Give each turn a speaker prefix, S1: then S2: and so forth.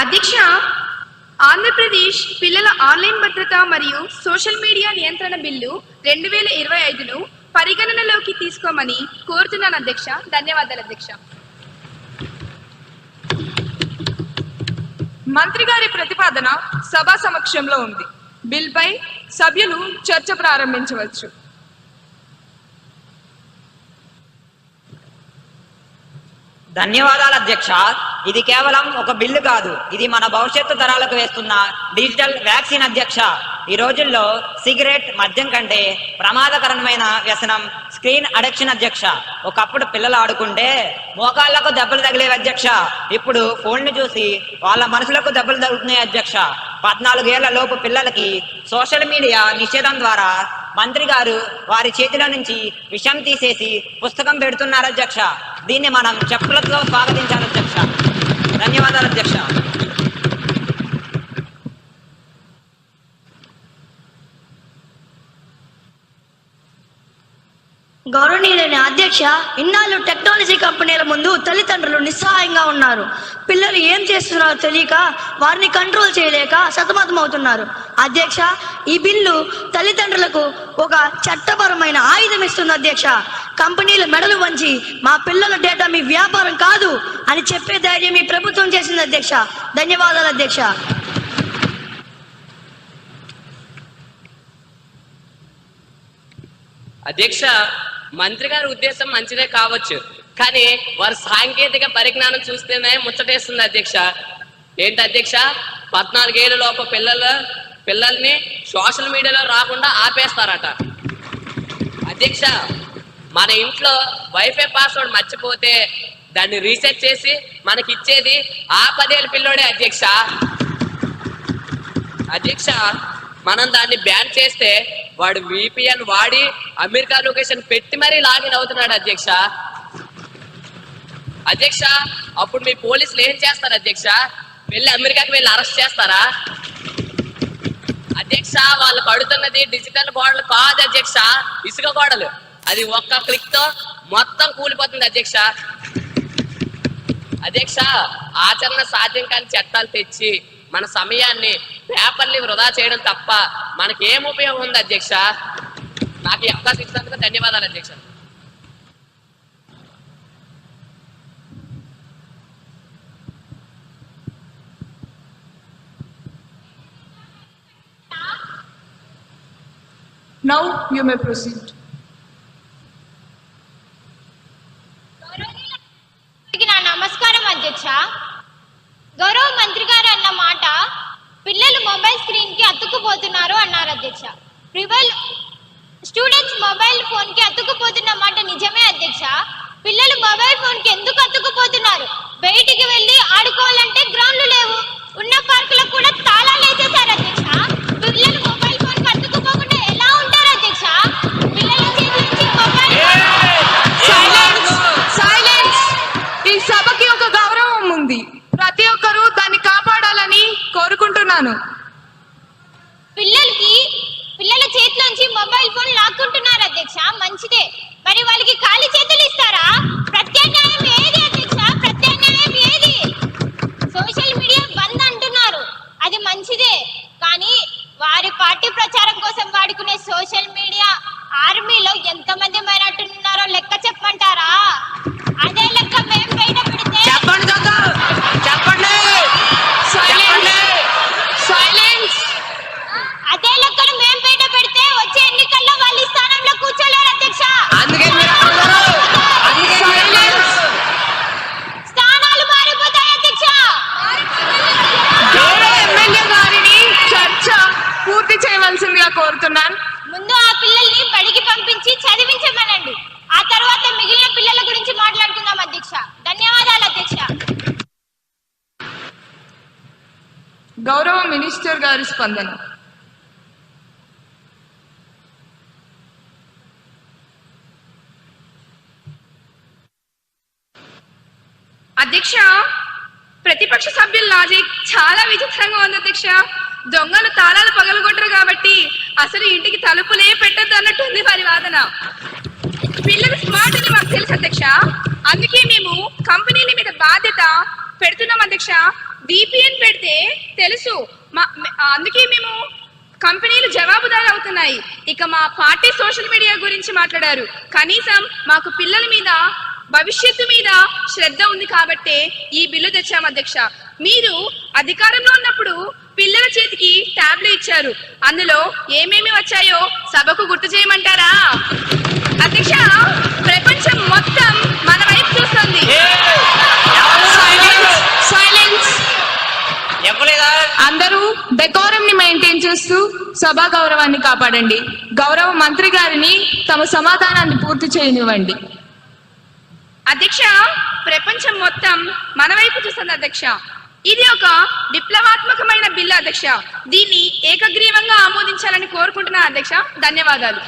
S1: అధ్యక్ష, ఆంధ్రప్రదేశ్ పిల్లల ఆన్లైన్ భద్రత మరియు సోషల్ మీడియా నియంత్రణ బిల్లు 2025ను పరిగణనలోకి తీసుకోమని కోరుతున్నాను అధ్యక్ష. ధన్యవాదాలు అధ్యక్ష.
S2: మంత్రి గారి ప్రతిపాదన సభా సమక్షంలో ఉంది. బిల్పై సభ్యులు చర్చ ప్రారంభించవచ్చు.
S3: ధన్యవాదాలు అధ్యక్ష. ఇది కేవలం ఒక బిల్లు కాదు, ఇది మన భవిష్యత్తు తరాలకు వేస్తున్న డిజిటల్ వ్యాక్సిన్ అధ్యక్ష. ఈ రోజుల్లో సిగరెట్, మద్యం కంటే ప్రమాదకరమైన వ్యసనం స్క్రీన్ అడిక్షన్ అధ్యక్ష. ఒకప్పుడు పిల్లలు ఆడుకుంటే మోకాళ్లకు దెబ్బలు తగిలేవి అధ్యక్ష. ఇప్పుడు ఫోన్లు చూసి వాళ్ళ మనసులకు దెబ్బలు తగులుతున్నాయి అధ్యక్ష. 14 ఏళ్ల లోపు పిల్లలకి సోషల్ మీడియా నిషేధం ద్వారా మంత్రి గారు వారి చేతిలో నుంచి విషం తీసేసి పుస్తకం పెడుతున్నారు అధ్యక్ష. దీన్ని మనం చెప్పులతో స్వాగతించాలి అధ్యక్ష. ధన్యవాదాలు అధ్యక్ష.
S4: గౌరవనీయులైన అధ్యక్ష, ఇన్నాళ్ళు టెక్నాలజీ కంపెనీల ముందు తల్లిదండ్రులు నిస్సహాయంగా ఉన్నారు. పిల్లలు ఏం చేస్తున్నారో తెలియక వారిని కంట్రోల్ చేయలేక సతమతమవుతున్నారు. అధ్యక్ష, ఈ బిల్లు తల్లిదండ్రులకు ఒక చట్టపరమైన ఆయుధం ఇస్తుంది అధ్యక్ష. కంపెనీల మెడలు వంచి మా పిల్లల డేటా మీ వ్యాపారం కాదు అని చెప్పే ధైర్యం ఈ ప్రభుత్వం చేసింది అధ్యక్ష. ధన్యవాదాలు అధ్యక్ష.
S5: అధ్యక్ష, మంత్రి గారి ఉద్దేశం మంచిదే కావచ్చు, కానీ వారి సాంకేతిక పరిజ్ఞానం చూస్తేనే ముచ్చటేస్తుంది అధ్యక్ష. ఏంటి అధ్యక్ష, 14 ఏళ్ళ లోపు పిల్లల్ని సోషల్ మీడియాలో రాకుండా ఆపేస్తారట. అధ్యక్ష, మన ఇంట్లో వైఫై పాస్వర్డ్ మర్చిపోతే దాన్ని రీసెట్ చేసి మనకి ఇచ్చేది ఆ 10 ఏళ్ళ పిల్లోడే అధ్యక్ష. అధ్యక్ష, మనం దాన్ని బ్యాన్ చేస్తే వాడు VPN వాడి అమెరికా లొకేషన్ పెట్టి మరీ లాగిన్ అవుతున్నాడు అధ్యక్ష. అధ్యక్ష, అప్పుడు మీ పోలీసులు ఏం చేస్తారు అధ్యక్ష? వెళ్ళి అమెరికాకి వెళ్ళి అరెస్ట్ చేస్తారా? అధ్యక్ష, వాళ్ళు కడుతున్నది డిజిటల్ గోడలు కాదు అధ్యక్ష, ఇసుక గోడలు. అది ఒక్క క్లిక్ తో మొత్తం కూలిపోతుంది అధ్యక్ష. అధ్యక్ష, ఆచరణ సాధ్యం కాని చట్టాలు తెచ్చి మన సమయాన్ని పేపర్ని వృధా చేయడం తప్ప మనకేం ఉపయోగం ఉంది అధ్యక్ష? నాకు ఈ అవకాశం ఇచ్చినందుకు ధన్యవాదాలు అధ్యక్ష.
S2: Now you may proceed.
S6: నమస్కారం అధ్యక్ష. గౌరవ మంత్రి గారు అన్న మాట, పిల్లలు మొబైల్ స్క్రీన్ కి అతుక్కుపోతున్నారు అన్నారు అధ్యక్ష. స్టూడెంట్స్ మొబైల్ ఫోన్ కి అతుక్కుపోతున్న మాట నిజమే అధ్యక్ష. పిల్లలు మొబైల్ ఫోన్ కి ఎందుకు అతుక్కుపోతున్నారు? బయటికి వెళ్ళి ఆడుకోవాలంటే గ్రౌండ్లు లేవు, ఉన్న పార్కులకు కూడా తాళాలు వేసేసారు అధ్యక్ష. పిల్లలు మొబైల్ ఫోన్ కి అతుక్కుపోకుండా ఎలా ఉంటారు అధ్యక్ష? పిల్లల చేతి నుంచి మొబైల్
S2: ఈ సభకి ఒక గౌరవం ఉంది, ప్రతి ఒక్కరూ దాన్ని కాపాడాలని కోరుకుంటున్నాను.
S6: పిల్లల చేతిలోంచి మొబైల్ ఫోన్ లాక్కుంటున్నారు అధ్యక్ష. మంచిదే, మరి వాళ్ళకి ఖాళీ చేతులు ఇస్తారా? ప్రత్యామ్నాయం ఏది అధ్యక్ష? ప్రత్యామ్నాయం ఏది? సోషల్ మీడియా బంద్ అంటున్నారు, అది మంచిదే, కానీ వారి పార్టీ ప్రచారం కోసం వాడుకునే సోషల్ మీడియా ఆర్మీలో ఎంతమంది మైనార్టీలు ఉన్నారో లెక్క చెప్పమంటారా? అదే లెక్క మేము బయట పెడితే అదే లెక్కను మేము బయట పెడితే వచ్చే ఎన్నికల్లో వాళ్ళ స్థానంలో కూర్చోలేరు అధ్యక్ష. స్థానాలు మారిపోతాయి అధ్యక్ష.
S2: ఎమ్మెల్యే గారిని చర్చ పూర్తి చేయవలసిందిగా కోరుతున్నాను.
S6: ముందు ఆ పిల్లల్ని బడికి పంపించి చదివించమనండి, ఆ తర్వాత మిగిలిన పిల్లల గురించి మాట్లాడుకుందాం అధ్యక్ష. ధన్యవాదాలు అధ్యక్ష.
S2: గౌరవ మినిస్టర్ గారి స్పందన.
S1: అధ్యక్ష, ప్రతిపక్ష సభ్యుల లాజిక్ చాలా విచిత్రంగా ఉంది అధ్యక్ష. దొంగలు తాళాలు పగలగొట్టరు కాబట్టి అసలు ఇంటికి తలుపులే పెట్టద్దు అన్నట్టుంది వారి వాదన. పిల్లలు స్మార్ట్ అని మాకు తెలుసు అధ్యక్ష, అందుకే మేము కంపెనీల మీద బాధ్యత పెడుతున్నాం అధ్యక్ష. VPN పెడితే తెలుసు అందుకే మేము కంపెనీలు జవాబుదారు అవుతున్నాయి. ఇక మా పార్టీ సోషల్ మీడియా గురించి మాట్లాడారు. కనీసం మాకు పిల్లల మీద భవిష్యత్తు మీద శ్రద్ధ ఉంది కాబట్టే ఈ బిల్లు తెచ్చాం అధ్యక్ష. మీరు అధికారంలో ఉన్నప్పుడు పిల్లల చేతికి ట్యాబ్లు ఇచ్చారు. అందులో ఏమేమి వచ్చాయో సభకు గుర్తు చేయమంటారా అధ్యక్ష? ప్రపంచం మొత్తం మన వైపు చూస్తుంది.
S2: సైలెన్స్. అందరూ డెకోరం ని మెయింటైన్ చేస్తూ సభా గౌరవాన్ని కాపాడండి. గౌరవ మంత్రి గారిని తమ సమాధానాన్ని పూర్తి చేయనివ్వండి.
S1: అధ్యక్ష, ప్రపంచం మొత్తం మన వైపు చూస్తుంది అధ్యక్ష. ఇది ఒక విప్లవాత్మకమైన బిల్లు అధ్యక్ష. దీన్ని ఏకగ్రీవంగా ఆమోదించాలని కోరుకుంటున్నా అధ్యక్ష. ధన్యవాదాలు.